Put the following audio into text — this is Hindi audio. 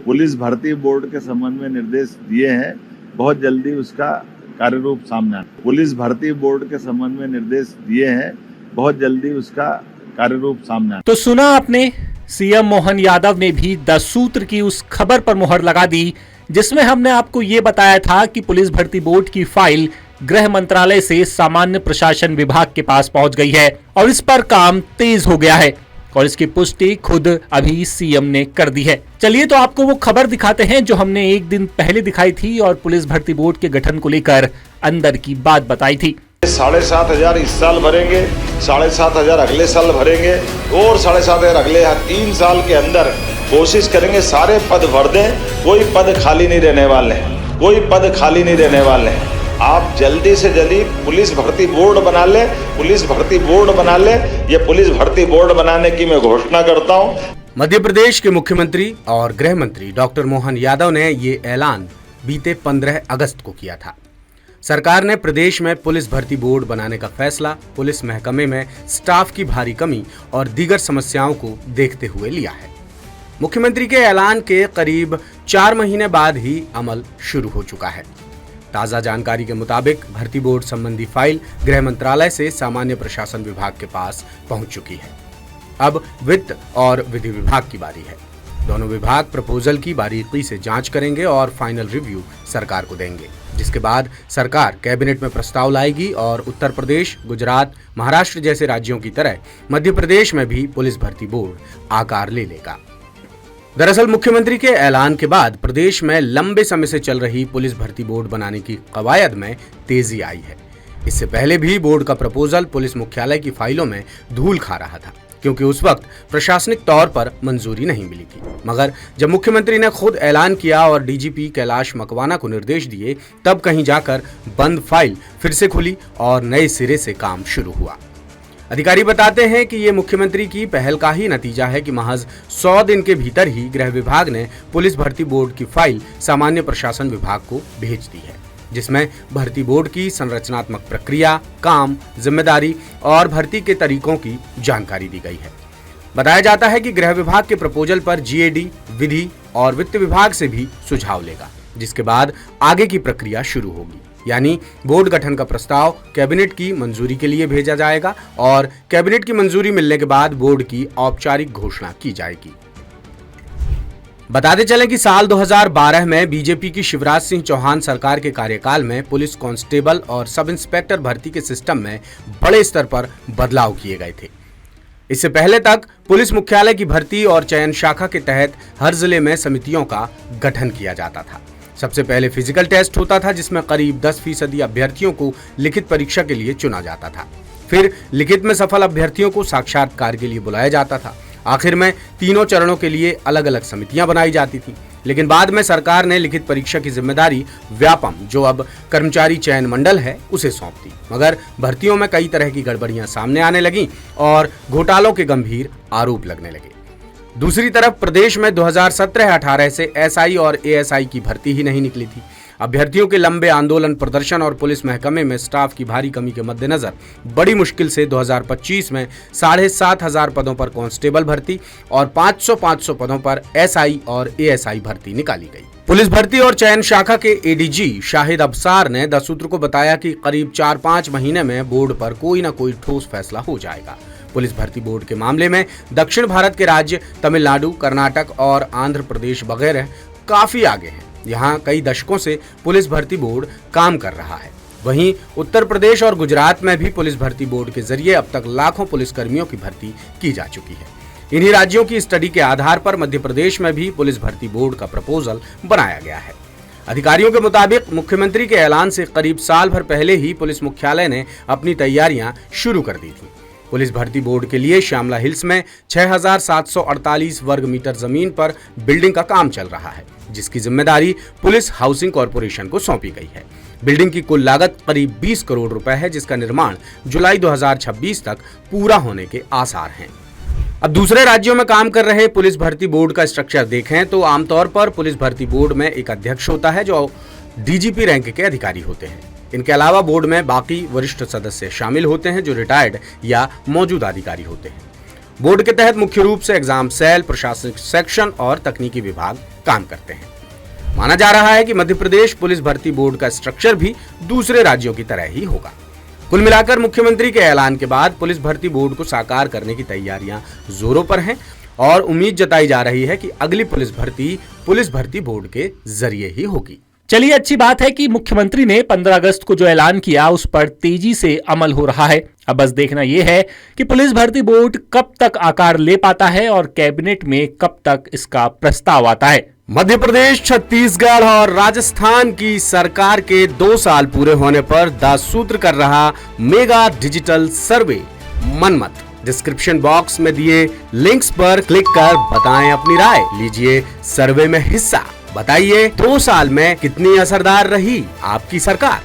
पुलिस भर्ती बोर्ड के संबंध में निर्देश दिए हैं, बहुत जल्दी उसका कार्यरूप सामने आना। पुलिस भर्ती बोर्ड के संबंध में निर्देश दिए हैं, बहुत जल्दी उसका कार्यरूप सामने आना। तो सुना आपने, सीएम मोहन यादव ने भी 10 सूत्र की उस खबर पर मुहर लगा दी जिसमें हमने आपको ये बताया था कि पुलिस भर्ती बोर्ड की फाइल गृह मंत्रालय से सामान्य प्रशासन विभाग के पास पहुंच गई है और इस पर काम तेज हो गया है और इसकी पुष्टि खुद अभी सीएम ने कर दी है। चलिए तो आपको वो खबर दिखाते हैं जो हमने एक दिन पहले दिखाई थी और पुलिस भर्ती बोर्ड के गठन को लेकर अंदर की बात बताई थी। 7,500 इस साल भरेंगे, 7,500 अगले साल भरेंगे और 7,500 अगले 3 साल के अंदर कोशिश करेंगे सारे पद भर दें। कोई पद खाली नहीं रहने वाले हैं, कोई पद खाली नहीं रहने वाले हैं। आप जल्दी से जल्दी पुलिस भर्ती बोर्ड बना ले, पुलिस भर्ती बोर्ड बना ले। ये पुलिस भर्ती बोर्ड बनाने की मैं घोषणा करता हूँ। मध्य प्रदेश के मुख्यमंत्री और गृह मंत्री डॉक्टर मोहन यादव ने ये ऐलान बीते 15 अगस्त को किया था। सरकार ने प्रदेश में पुलिस भर्ती बोर्ड बनाने का फैसला पुलिस महकमे में स्टाफ की भारी कमी और दीगर समस्याओं को देखते हुए लिया है। मुख्यमंत्री के ऐलान के करीब 4 महीने बाद ही अमल शुरू हो चुका है। ताजा जानकारी के मुताबिक भर्ती बोर्ड संबंधी फाइल गृह मंत्रालय से सामान्य प्रशासन विभाग के पास पहुंच चुकी है। अब वित्त और विधि विभाग की बारी है। दोनों विभाग प्रपोजल की बारीकी से जांच करेंगे और फाइनल रिव्यू सरकार को देंगे, जिसके बाद सरकार कैबिनेट में प्रस्ताव लाएगी और उत्तर प्रदेश, गुजरात, महाराष्ट्र जैसे राज्यों की तरह मध्य प्रदेश में भी पुलिस भर्ती बोर्ड आकार ले लेगा। दरअसल मुख्यमंत्री के ऐलान के बाद प्रदेश में लंबे समय से चल रही पुलिस भर्ती बोर्ड बनाने की कवायद में तेजी आई है। इससे पहले भी बोर्ड का प्रपोजल पुलिस मुख्यालय की फाइलों में धूल खा रहा था, क्योंकि उस वक्त प्रशासनिक तौर पर मंजूरी नहीं मिली थी। मगर जब मुख्यमंत्री ने खुद ऐलान किया और डीजीपी कैलाश मकवाना को निर्देश दिए, तब कहीं जाकर बंद फाइल फिर से खुली और नए सिरे से काम शुरू हुआ। अधिकारी बताते हैं कि ये मुख्यमंत्री की पहल का ही नतीजा है कि महज 100 दिन के भीतर ही गृह विभाग ने पुलिस भर्ती बोर्ड की फाइल सामान्य प्रशासन विभाग को भेज दी है, जिसमें भर्ती बोर्ड की संरचनात्मक प्रक्रिया, काम, जिम्मेदारी और भर्ती के तरीकों की जानकारी दी गई है। बताया जाता है कि गृह विभाग के प्रपोजल पर जीएडी, विधि और वित्त विभाग से भी सुझाव लेगा, जिसके बाद आगे की प्रक्रिया शुरू होगी। यानी बोर्ड गठन का प्रस्ताव कैबिनेट की मंजूरी के लिए भेजा जाएगा और कैबिनेट की मंजूरी मिलने के बाद बोर्ड की औपचारिक घोषणा की जाएगी। बताते चलें कि साल 2012 में बीजेपी की शिवराज सिंह चौहान सरकार के कार्यकाल में पुलिस कांस्टेबल और सब इंस्पेक्टर भर्ती के सिस्टम में बड़े स्तर पर बदलाव किए गए थे। इससे पहले तक पुलिस मुख्यालय की भर्ती और चयन शाखा के तहत हर जिले में समितियों का गठन किया जाता था। सबसे पहले फिजिकल टेस्ट होता था, जिसमें करीब 10% अभ्यर्थियों को लिखित परीक्षा के लिए चुना जाता था। फिर लिखित में सफल अभ्यर्थियों को साक्षात्कार के लिए बुलाया जाता था। आखिर में तीनों चरणों के लिए अलग अलग समितियां बनाई जाती थी। लेकिन बाद में सरकार ने लिखित परीक्षा की जिम्मेदारी व्यापम, जो अब कर्मचारी चयन मंडल है, उसे सौंप दी। मगर भर्तियों में कई तरह की गड़बड़ियां सामने आने लगी और घोटालों के गंभीर आरोप लगने लगे। दूसरी तरफ प्रदेश में 2017-18 से एसआई और एएसआई की भर्ती ही नहीं निकली थी। अभ्यर्थियों के लंबे आंदोलन प्रदर्शन और पुलिस महकमे में स्टाफ की भारी कमी के मद्देनजर बड़ी मुश्किल से 2025 में 7,500 पदों पर कांस्टेबल भर्ती और 500 पदों पर एसआई और एएसआई भर्ती निकाली गई। पुलिस भर्ती और चयन शाखा के एडीजी शाहिद अबसार ने 10 सूत्र को बताया कि करीब 4-5 महीने में बोर्ड पर कोई न कोई ठोस फैसला हो जाएगा। पुलिस भर्ती बोर्ड के मामले में दक्षिण भारत के राज्य तमिलनाडु, कर्नाटक और आंध्र प्रदेश वगैरह काफी आगे हैं। यहाँ कई दशकों से पुलिस भर्ती बोर्ड काम कर रहा है। वहीं उत्तर प्रदेश और गुजरात में भी पुलिस भर्ती बोर्ड के जरिए अब तक लाखों पुलिसकर्मियों की भर्ती की जा चुकी है। इन्हीं राज्यों की स्टडी के आधार पर मध्य प्रदेश में भी पुलिस भर्ती बोर्ड का प्रपोजल बनाया गया है। अधिकारियों के मुताबिक मुख्यमंत्री के ऐलान से करीब साल भर पहले ही पुलिस मुख्यालय ने अपनी तैयारियां शुरू कर दी थी। पुलिस भर्ती बोर्ड के लिए श्यामला हिल्स में 6,748 वर्ग मीटर जमीन पर बिल्डिंग का काम चल रहा है, जिसकी जिम्मेदारी पुलिस हाउसिंग कॉरपोरेशन को सौंपी गई है। बिल्डिंग की कुल लागत करीब 20 करोड़ रुपए है, जिसका निर्माण जुलाई 2026 तक पूरा होने के आसार हैं। अब दूसरे राज्यों में काम कर रहे पुलिस भर्ती बोर्ड का स्ट्रक्चर देखें तो आमतौर पर पुलिस भर्ती बोर्ड में एक अध्यक्ष होता है जो डीजीपी रैंक के अधिकारी होते हैं। इनके अलावा बोर्ड में बाकी वरिष्ठ सदस्य शामिल होते हैं जो रिटायर्ड या मौजूदा अधिकारी होते हैं। बोर्ड के तहत मुख्य रूप से एग्जाम सेल, प्रशासनिक सेक्शन और तकनीकी विभाग काम करते हैं। माना जा रहा है कि मध्य प्रदेश पुलिस भर्ती बोर्ड का स्ट्रक्चर भी दूसरे राज्यों की तरह ही होगा। कुल मिलाकर मुख्यमंत्री के ऐलान के बाद पुलिस भर्ती बोर्ड को साकार करने की तैयारियां जोरों पर हैं और उम्मीद जताई जा रही है कि अगली पुलिस भर्ती बोर्ड के जरिए ही होगी। चलिए, अच्छी बात है कि मुख्यमंत्री ने 15 अगस्त को जो ऐलान किया उस पर तेजी से अमल हो रहा है। अब बस देखना यह है कि पुलिस भर्ती बोर्ड कब तक आकार ले पाता है और कैबिनेट में कब तक इसका प्रस्ताव आता है। मध्य प्रदेश, छत्तीसगढ़ और राजस्थान की सरकार के 2 साल पूरे होने पर 10 सूत्र कर रहा mega digital survey Manmath. Description box में दिए लिंक्स पर क्लिक कर बताएं अपनी राय। लीजिए सर्वे में हिस्सा। बताइए 2 साल में कितनी असरदार रही आपकी सरकार।